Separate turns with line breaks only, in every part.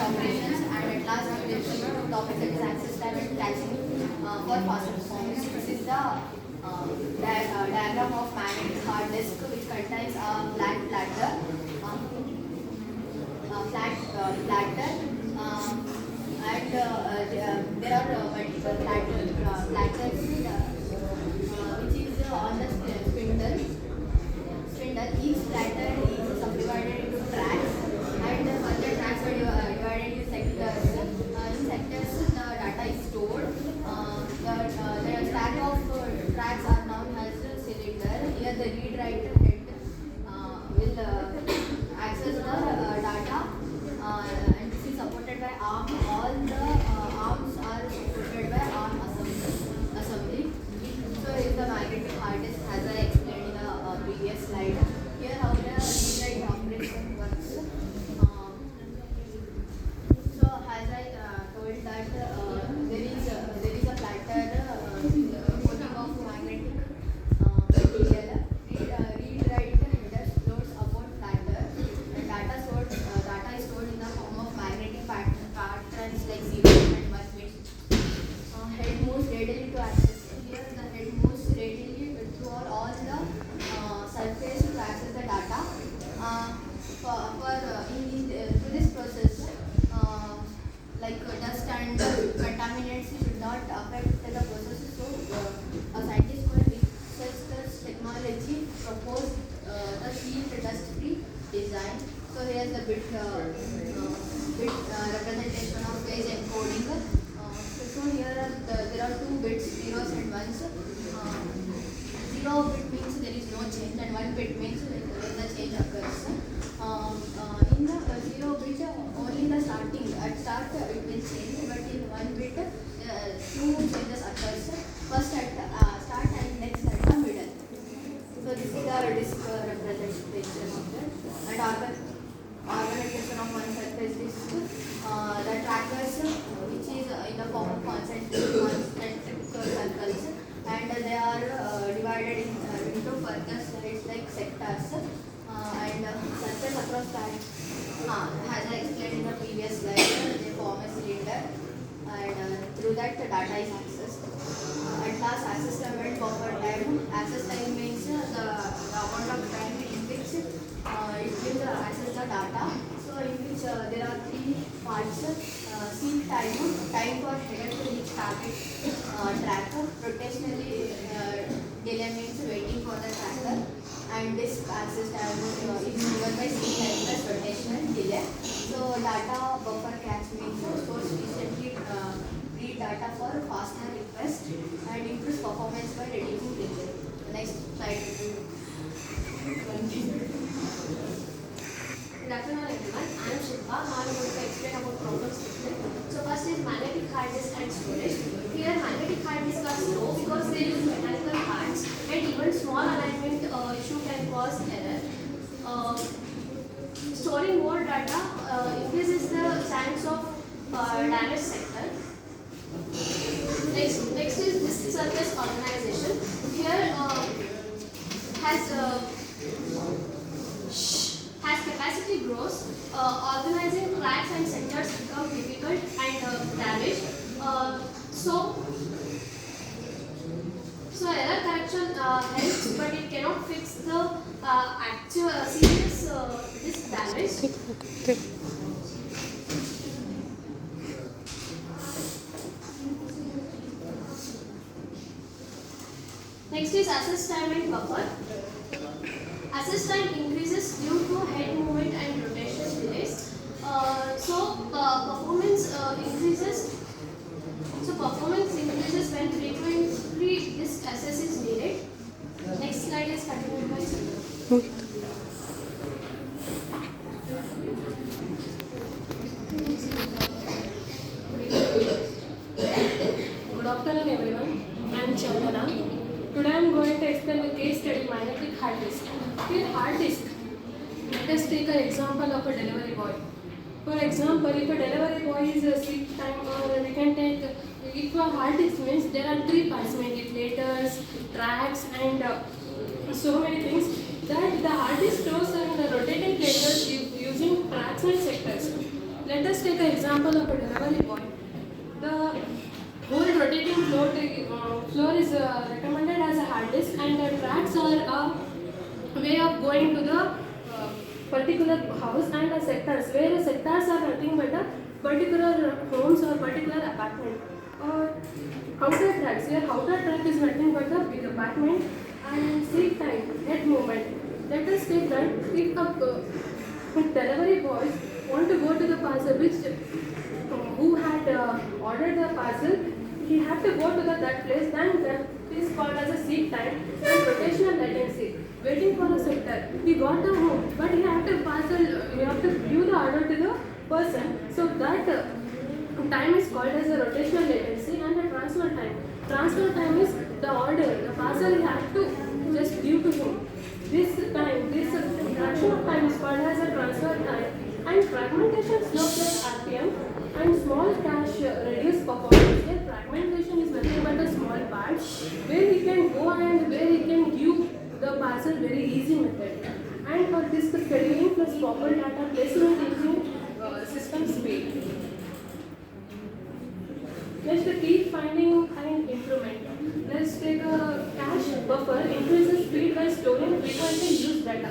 operations, and at last we will see two topics, that is access time and caching for faster performance. This is the diagram of magnetic hard disk, which contains a flat platter, and there are multiple platters which is on the spindle. Each platter is subdivided into tracks, and further tracks are divided into sectors. In sectors, the data is stored. The stack of tracks are known as a cylinder. Here, the read-write head will access the data, and this is supported by ARM. All the arms are supported by ARM assembly. So, if the magnetic hard disk, as I explained in the previous slide, here how the read-write operation works. So, as I told that there is a platter coating of magnetic material. Read-write header loads upon platter. And data is stored in the form of magnetic patterns like 0 and 1 bits. Head moves readily to access. Here the head moves readily through all the surface to access the data. Through this process, like dust and contaminants should not affect the process. So, a scientist who researched this technology proposed the sealed dust-free design. So, here is the bit representation of phase encoding. So, here there are two bits, zeros and ones. 0 bit means there is no change, and 1 bit means when the change occurs. In the 0 bit, only in the starting, at start it will change, but in 1 bit, two changes occurs. First at start and next at the middle. So this is the disk representation of that. And organization of one surface disk. The trackers, which is in the form of concentric circles, and they are divided into further slides like sectors, and surface across that, as I explained in the previous slide, they form a cylinder, and through that the data is accessed. At last, access time and buffer time. Access time means the amount of time in which it will access the data. So in which there are three parts: seek time for header to reach target tracker; rotationally delay means waiting for the tracker; and disk access time is given by seek time plus rotational delay. So data buffer cache means source recently read data for faster request and improves performance by reducing delay. Next slide.
Good afternoon everyone, I am Shilpa. Now I am going to explain about problem statement. So first is magnetic hard disk and storage. Here magnetic hard disk are slow because they use mechanical parts, and even small alignment issue can cause error. Storing more data increases the chance of damage sector. Next is disk surface organization. Here as capacity grows, organizing tracks and sectors become difficult and damaged. So error correction helps, but it cannot fix the actual serious disk damage. Next is access time and buffer. Access time increases due to head movement and rotation delays. Performance increases. So performance increases when frequently disk access is needed. Next slide is continued by Chandra.
Good afternoon everyone, I am Chandana. Today I am going to explain the case study magnetic hard disk. Here hard disk, let us take an example of a delivery boy. For example, if a delivery boy is a sick time, or we can take, if a hard disk means there are three parts, manipulators, tracks and so many things, that the hard disk stores and the rotating players using tracks and sectors. Let us take take an example of a delivery boy. The whole rotating floor is recommended as a hard disk, and the tracks are a way of going to the particular house, and the sectors, where the sectors are nothing but the particular homes or particular apartment. Outer tracks, here outer track is nothing but the big apartment, and seat time, head movement. Let us take that if a delivery boys want to go to the parcel, who had ordered the parcel, he had to go to that place, then that is called as a seat time and rotational latency. Waiting for a sector. He got the home, but he had to he have to give the order to the person. So that time is called as a rotational latency, and the transfer time. Transfer time is the order, the parcel he had to just give to him. This fraction of time is called as a transfer time, and fragmentation slope plus RPM and small cache reduce performance. Here fragmentation is nothing but a small part where he can go and where he can give the parcel very easy method. And for this scheduling plus proper data placement using system speed. Next, keep finding and improvement. Let's take a cache buffer, increases speed by storing frequently used data.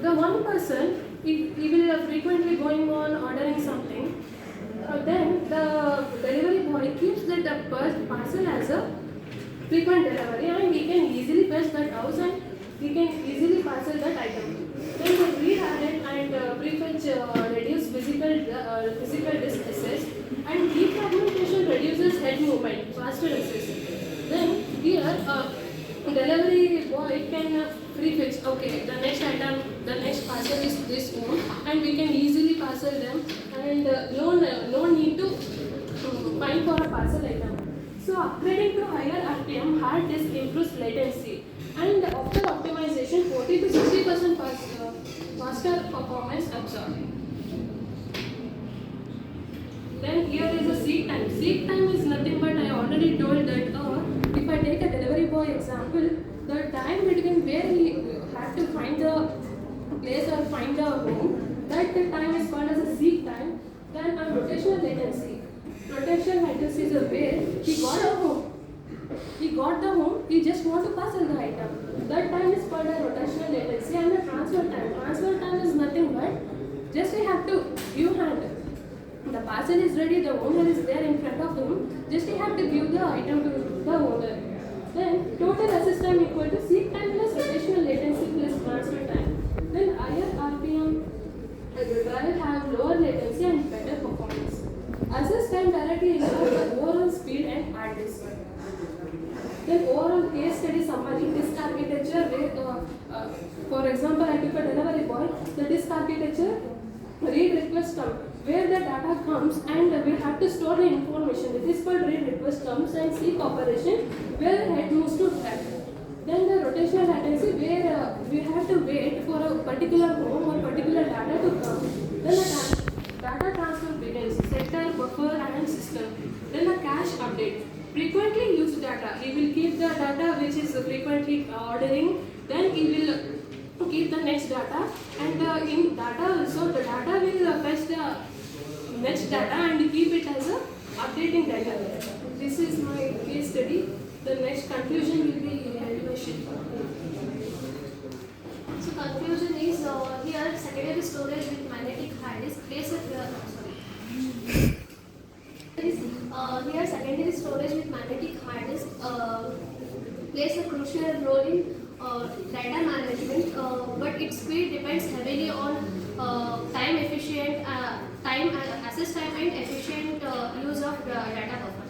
The one person, he will frequently going on ordering something. Then the delivery boy keeps that parcel as a frequent delivery, and he can easily fetch that house and he can easily parcel that item. Then the redirect and prefetch reduce physical disk access, and defragmentation reduces head movement, faster access. Then here delivery boy can prefetch, okay, the next item, the next parcel is this one, and we can easily parcel them, and no need to find for a parcel item. So upgrading to higher RPM hard disk improves latency, and after optimization 40 to 60% faster performance observed. Then here is a seek time. Seek time is nothing but I already told that if I take a delivery boy example, the time between where he had to find the place or find the home, that time is called as a seek time. Then a rotational latency. Rotational latency is a where he got a home. He got the home, he just want to parcel the item. That time is called a rotational latency, and the transfer time. Transfer time is nothing but just we have to give hand. The parcel is ready, the owner is there in front of him, just he have to give the item to the owner. Then total access time equal to seek time plus rotational latency plus transfer time. Then higher RPM drive have lower latency and better performance. Access time directly ensures the overall speed and hard disk. Then overall case study summary, disk architecture where, for example, I took a delivery boy, the disk architecture, read request term, where the data comes and we have to store the information. It is called read request terms, and seek operation where head moves to track. Then the rotational latency where we have to wait for a particular home or particular data to come. Then the data transfer begins, sector, buffer and system. Then the cache update. Frequently used data. He will keep the data which is frequently ordering. Then he will keep the next data, and in data also the data will fetch the next data and keep it as a updating data. This is my case study. The next conclusion will be held by Shilpa.
So conclusion is here secondary storage with magnetic hard disk plays a here secondary storage with magnetic hard disk plays a crucial role in data management, but its speed depends heavily on time and access time and efficient use of data buffer.